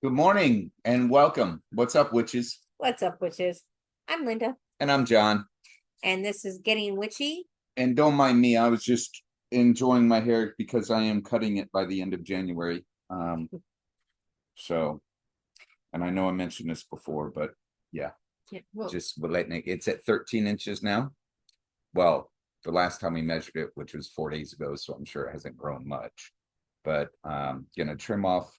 Good morning and welcome. What's up, witches? What's up, witches? I'm Linda, And I'm John. and this is Getting Witchy. And don't mind me, I was just enjoying my hair because I am cutting it by the end of January. So, and I know I mentioned this before, but yeah, Yeah, well, just letting it's at 13 inches now. Well, the last time we measured it, which was 4 days ago, so I'm sure it hasn't grown much. But gonna trim off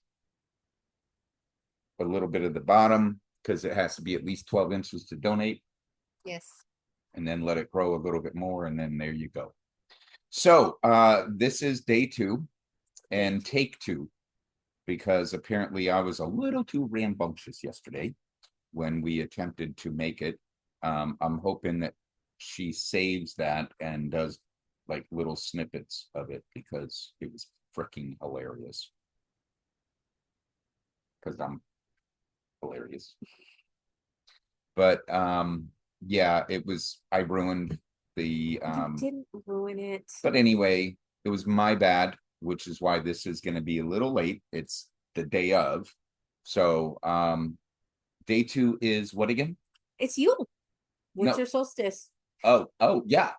a little bit of the bottom because it has to be at least 12 inches to donate. yes. And then let it grow a little bit more, and then there you go. So this is day 2 and take 2, because apparently I was a little too rambunctious yesterday when we attempted to make it. I'm hoping that she saves that and does like little snippets of it because it was freaking hilarious. Because I'm hilarious. But yeah, I ruined the You didn't ruin it. but anyway, it was my bad, which is why this is going to be a little late. It's the day of. So, day 2 is what again? It's Yule, No. winter solstice. Oh, yeah.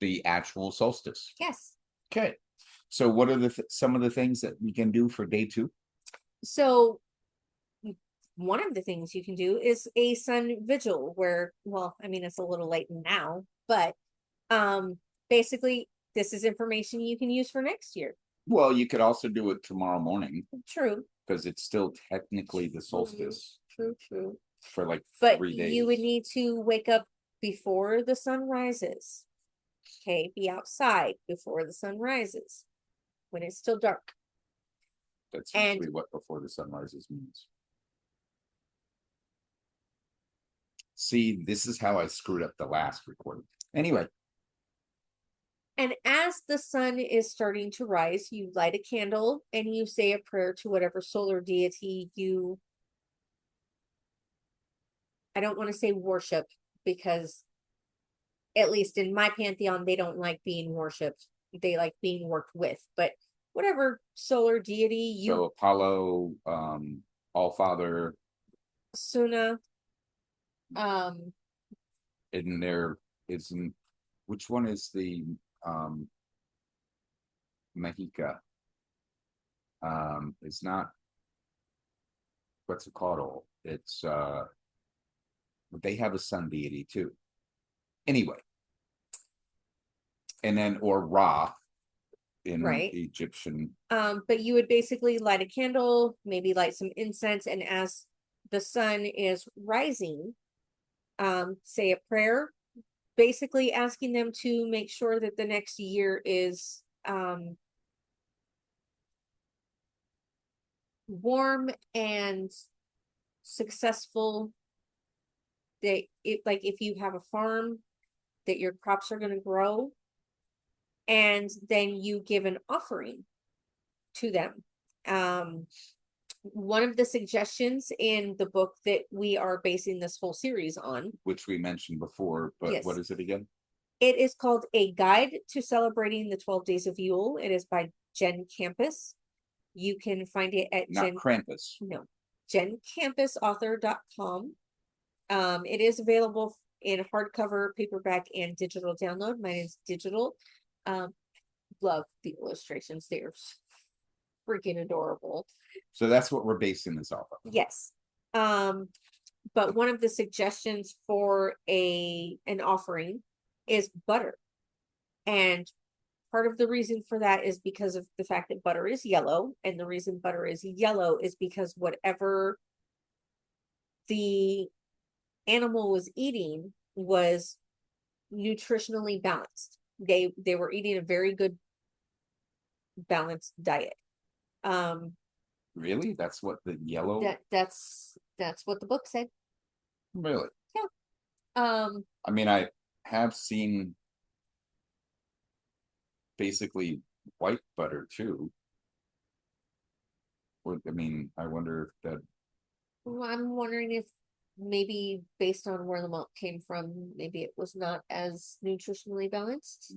The actual solstice. Yes. Okay. So, what are some of the things that we can do for day 2? So, one of the things you can do is a sun vigil where, well, I mean, it's a little late now, but um, basically, this is information you can use for next year. Well, you could also do it tomorrow morning True. because it's still technically the solstice True. for like But 3 days. you would need to wake up before the sun rises. Okay, be outside before the sun rises when it's still dark. That's And usually what before the sun rises means. See, this is how I screwed up the last recording. Anyway, and as the sun is starting to rise, you light a candle and you say a prayer to whatever solar deity you, I don't want to say worship, because at least in my pantheon, they don't like being worshipped. They like being worked with. But whatever solar deity you, so Apollo, All Father, Suna, and there isn't. Which one is the Mahika? It's not. What's it called? It's they have a sun deity too. Anyway, and then or Ra in right? Egyptian. But you would basically light a candle, maybe light some incense, and as the sun is rising, say a prayer, basically asking them to make sure that the next year is warm and successful. That it, like, if you have a farm, that your crops are going to grow, and then you give an offering to them. One of the suggestions in the book that we are basing this whole series on, which we mentioned before, but yes, what is it again? It is called A Guide to Celebrating the 12 Days of Yule. It is by Jen Campus. You can find it at Not Krampus. No, jencampusauthor.com. It is available in hardcover, paperback, and digital download. Mine is digital. Love the illustrations. They're freaking adorable. So that's what we're basing this off of. Yes. But one of the suggestions for an offering is butter. And part of the reason for that is because of the fact that butter is yellow. And the reason butter is yellow is because whatever the animal was eating was nutritionally balanced. They were eating a very good balanced diet. Really? That's what the yellow? That's what the book said. Really? Yeah. I mean, I have seen basically white butter too. I mean, I wonder if that. Well, I'm wondering if maybe based on where the milk came from, maybe it was not as nutritionally balanced.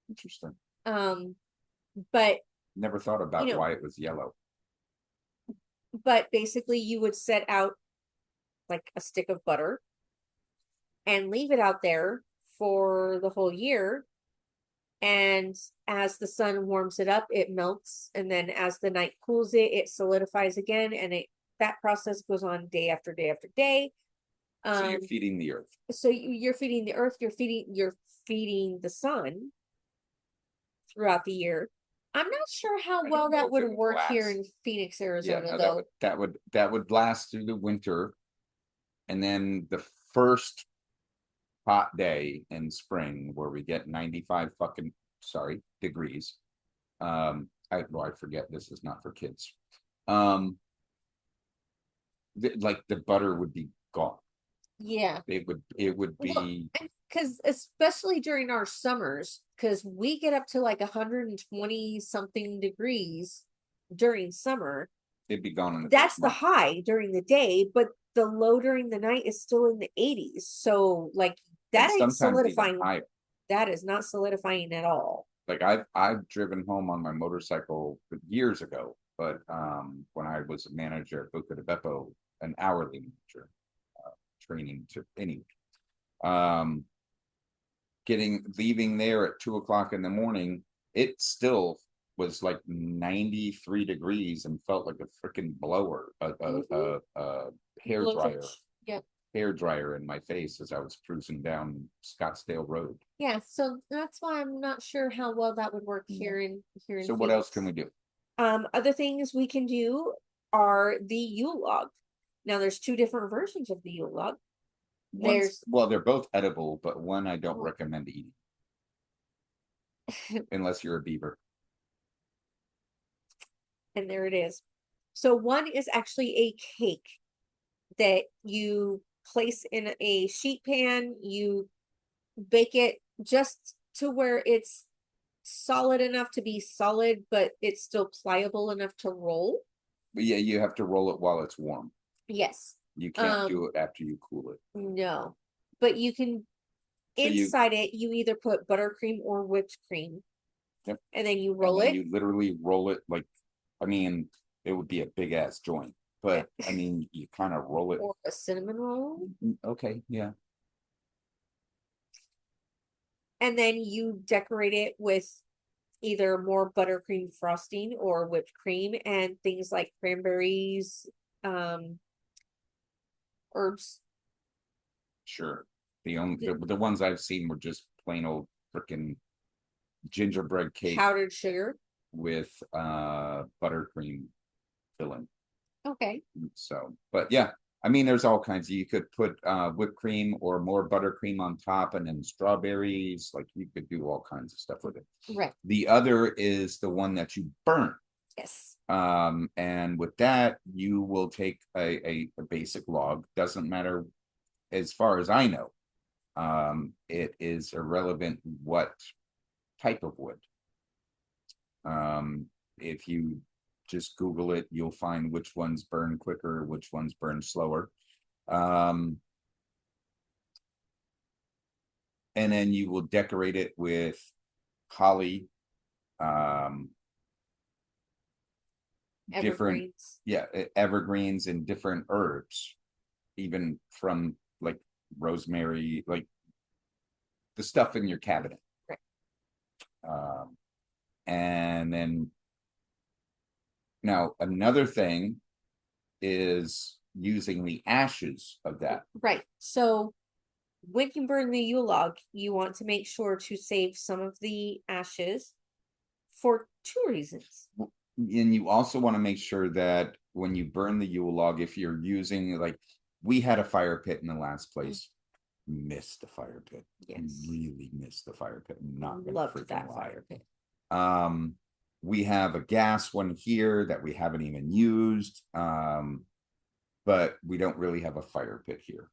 Interesting. But Never thought about why it was yellow. but basically you would set out like a stick of butter and leave it out there for the whole year. And as the sun warms it up, it melts. And then as the night cools it, it solidifies again. And that process goes on day after day after day. So you're feeding the earth. So you're feeding the earth, you're feeding the sun throughout the year. I'm not sure how well that would work here in Phoenix, Arizona, no, though. that would last through the winter, and then the first hot day in spring where we get 95 degrees. I forget this is not for kids. Like the butter would be gone. Yeah. It would be because especially during our summers, because we get up to like 120 something degrees during summer. It'd be gone in that's the high during the day, but the low during the night is still in the 80s. So like that ain't solidifying. That is not solidifying at all. Like I've driven home on my motorcycle years ago, but when I was a manager at Boca de Beppo, an hourly manager, training to anyway. Leaving there at 2 o'clock in the morning, it still was like 93 degrees and felt like a freaking blower, a hair dryer. Yep. Hair dryer in my face as I was cruising down Scottsdale Road. Yeah, so that's why I'm not sure how well that would work here in So what else can we do? Other things we can do are the Yule log. Now there's two different versions of the Yule log. They're both edible, but one I don't recommend eating. Unless you're a beaver. And there it is. So one is actually a cake that you place in a sheet pan, you bake it just to where it's solid enough to be solid, but it's still pliable enough to roll. But yeah, you have to roll it while it's warm. Yes. You can't do it after you cool it. No, but you can. So inside it, you either put buttercream or whipped cream. Yep. And then you roll it. You literally roll it like, I mean, it would be a big ass joint, but I mean, you kind of roll it. Or a cinnamon roll. Okay, yeah. And then you decorate it with either more buttercream frosting or whipped cream and things like cranberries, herbs. Sure. The ones I've seen were just plain old freaking gingerbread cake, powdered sugar with buttercream filling. Okay. So, but yeah, I mean, there's all kinds. You could put whipped cream or more buttercream on top, and then strawberries. Like you could do all kinds of stuff with it. Right. The other is the one that you burn. Yes. And with that, you will take a basic log. Doesn't matter, as far as I know. It is irrelevant what type of wood. If you just Google it, you'll find which ones burn quicker, which ones burn slower. And then you will decorate it with holly, different, evergreens and different herbs, even from like rosemary, like the stuff in your cabinet. Right. And then now another thing is using the ashes of that. Right. So when you burn the Yule log, you want to make sure to save some of the ashes for two reasons. And you also want to make sure that when you burn the Yule log, if you're using, like, we had a fire pit in the last place. Missed the fire pit. Yes. Really missed the fire pit. Not loved that fire pit. We have a gas one here that we haven't even used. But we don't really have a fire pit here.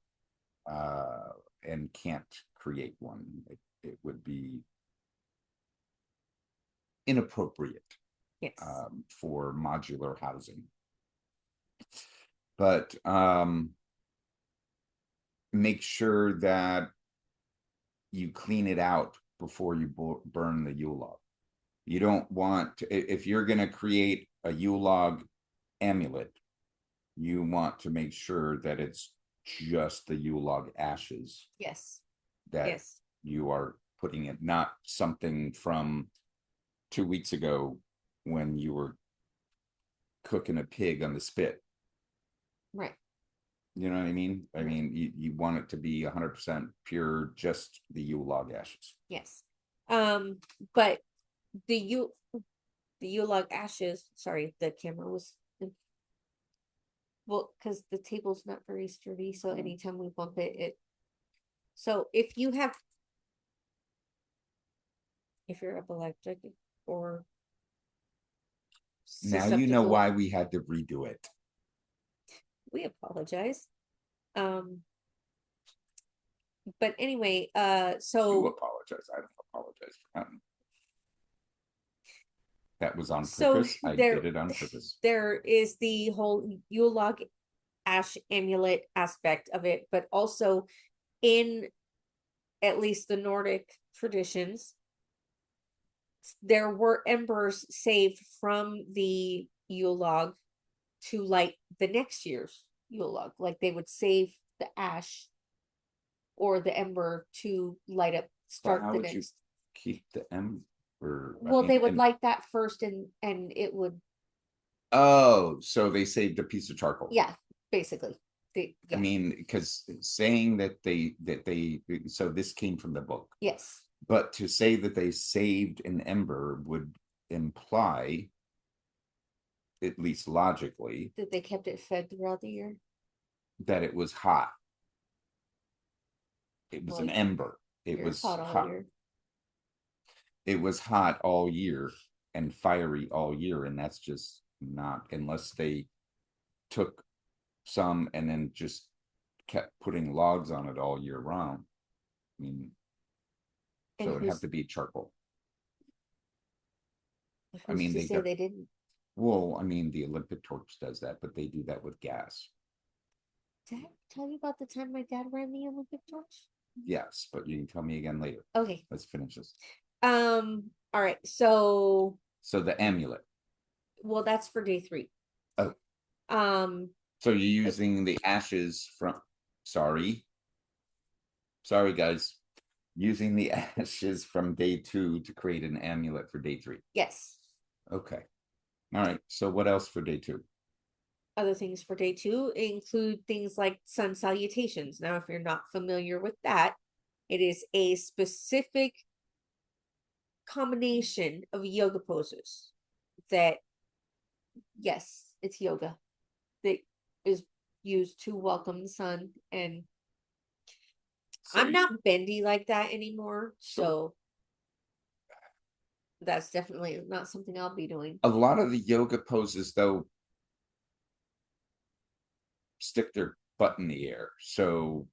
And can't create one. It would be inappropriate. Yes. For modular housing. But make sure that you clean it out before you burn the Yule log. You don't want to, if you're going to create a Yule log amulet, you want to make sure that it's just the Yule log ashes Yes. that Yes. you are putting it, not something from 2 weeks ago when you were cooking a pig on the spit. Right. You know what I mean? I Right. mean, you want it to be 100% pure, just the Yule log ashes. Yes. But the Yule log ashes, sorry, the camera was well, because the table's not very sturdy, so anytime we bump it. So if you're epileptic or Now you know susceptible, why we had to redo it. we apologize. But anyway, You so apologize. I don't apologize for that. That was on so purpose. I did it on purpose. there is the whole Yule log ash amulet aspect of it, but also in at least the Nordic traditions, there were embers saved from the Yule log to light the next year's Yule log. Like they would save the ash or the ember to light up, But start how the would you next. keep the ember? Well, they would light that first and it would, Oh, so they saved a piece of charcoal. yeah, basically. I Yeah. mean, because saying that they so this came from the book, Yes. but to say that they saved an ember would imply, at least logically, That they kept it fed throughout the year. that it was hot. It was Well, an ember. It You're was hot all hot. year. It was hot all year and fiery all year, and that's just not, unless they took some and then just kept putting logs on it all year round. I mean, And so it'd have to be charcoal. I who's mean, to they say got, they didn't? well, I mean, the Olympic torch does that, but they do that with gas. Did I tell you about the time my dad ran the Olympic torch? Yes, but you can tell me again later. Okay. Let's finish this. All right. So, the amulet. well, that's for day 3. Oh. So you're using the ashes from, sorry, guys, using the ashes from day 2 to create an amulet for day 3. Yes. Okay. All right. So what else for day 2? Other things for day 2 include things like sun salutations. Now, if you're not familiar with that, it is a specific combination of yoga poses that, yes, it's yoga that is used to welcome the sun. And I'm not bendy like that anymore, so that's definitely not something I'll be doing. A lot of the yoga poses, though, stick their butt in the air. So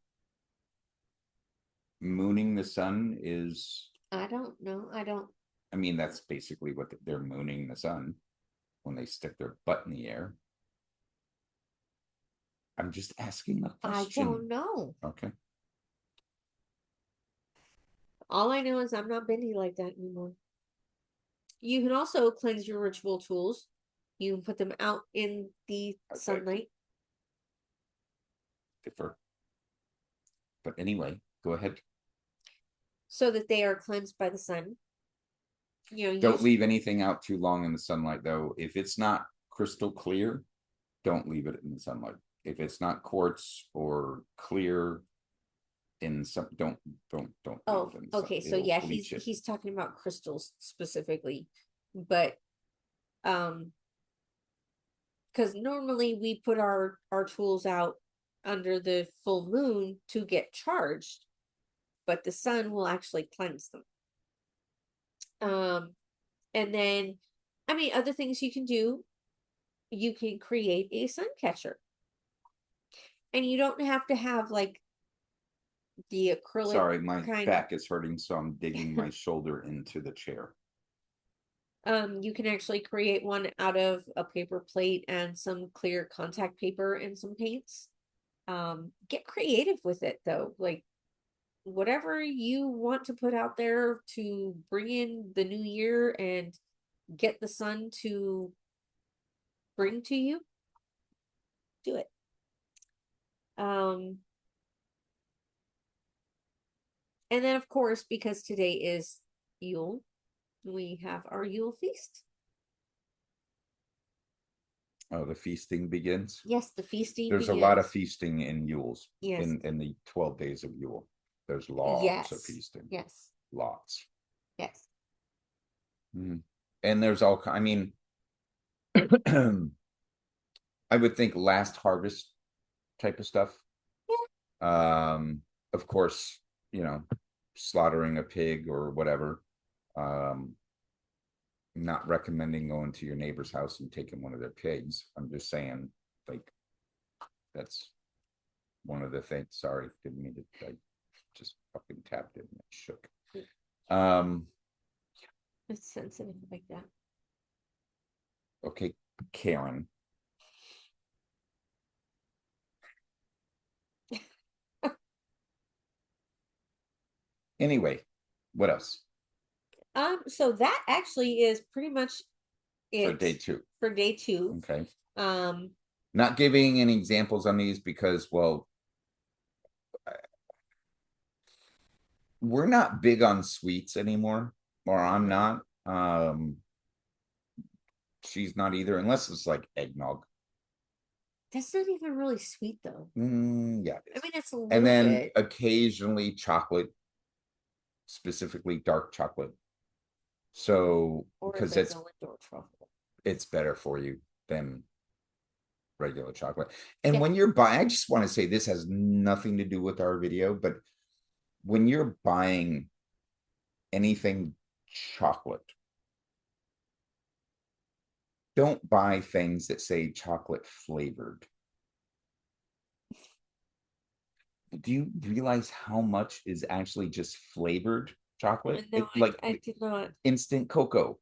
mooning the sun is, I don't know. I mean, that's basically what they're mooning the sun when they stick their butt in the air. I'm just asking a question. I don't know. Okay. All I know is I'm not bendy like that anymore. You can also cleanse your ritual tools. You can put them out in the sunlight. Differ. But anyway, go ahead. So that they are cleansed by the sun. Don't leave anything out too long in the sunlight, though. If it's not crystal clear, don't leave it in the sunlight. If it's not quartz or clear in some, don't. Oh, okay. So yeah, he's talking about crystals specifically, but because normally we put our tools out under the full moon to get charged, but the sun will actually cleanse them. And then, I mean, other things you can do, you can create a sun catcher. And you don't have to have like the acrylic. Sorry, my back is hurting, so I'm digging my shoulder into the chair. You can actually create one out of a paper plate and some clear contact paper and some paints. Get creative with it though. Like whatever you want to put out there to bring in the new year and get the sun to bring to you. do it. And then of course, because today is Yule, we have our Yule feast. Oh, the feasting begins. Yes, the feasting There's begins. a lot of feasting in Yule's. Yes. In the 12 days of Yule. There's lots of Yes. feasting. Yes. Lots. Yes. And there's all I mean, I would think last harvest type of stuff. Of course, you know, slaughtering a pig or whatever. Not recommending going to your neighbor's house and taking one of their pigs. I'm just saying, like, that's one of the things. Sorry, didn't mean to. I just fucking tapped it and it shook. It's sensitive like that. Okay, Karen. Anyway, what else? So that actually is pretty much it For day 2. For day 2. Okay. Um, Not giving any examples on these because, well, we're not big on sweets anymore, or I'm not. She's not either, unless it's like eggnog. that's not even really sweet though. Yeah. I mean, it's a little And then bit. occasionally chocolate, specifically dark chocolate. So because it's better for you than regular chocolate. And when you're buying, I just want to say this has nothing to do with our video, but when you're buying anything chocolate, don't buy things that say chocolate flavored. Do you realize how much is actually just flavored chocolate? No, Like I did not. instant cocoa,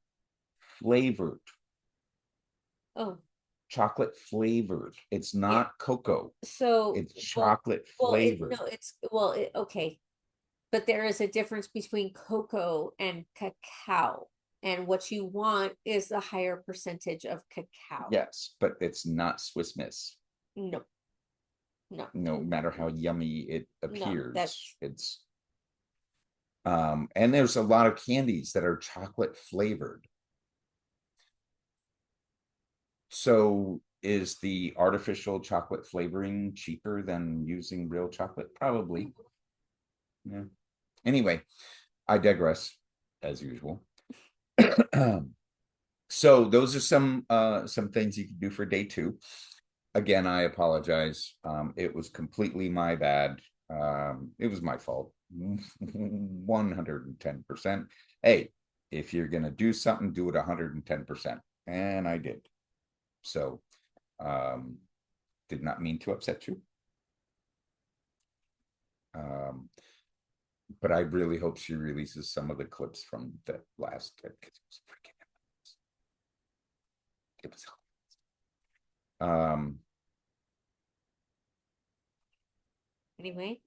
flavored. Oh, chocolate flavored. It's not cocoa. So it's chocolate flavored. Okay. But there is a difference between cocoa and cacao. And what you want is the higher percentage of cacao. Yes, but it's not Swiss Miss. No. No. No matter how yummy it appears. No, it's and there's a lot of candies that are chocolate flavored. So is the artificial chocolate flavoring cheaper than using real chocolate? Probably. Yeah. Anyway, I digress as usual. So those are some things you can do for day 2. Again, I apologize. It was completely my bad. It was my fault. 110%. Hey, if you're gonna do something, do it 110%. And I did. So did not mean to upset you. But I really hope she releases some of the clips from the last because it was freaking it was anyway,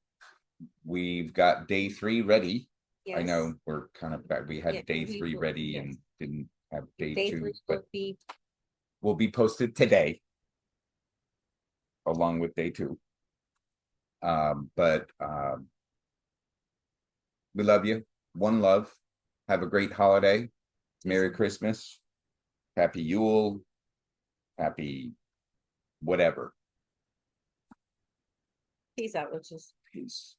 we've got day 3 ready. Yes. I know we're kind of back. We had day 3 ready and didn't have day 2, but will be posted today along with day 2. But we love you. One love. Have a great holiday. Merry Christmas. Happy Yule. Happy whatever. Peace out, witches. Peace.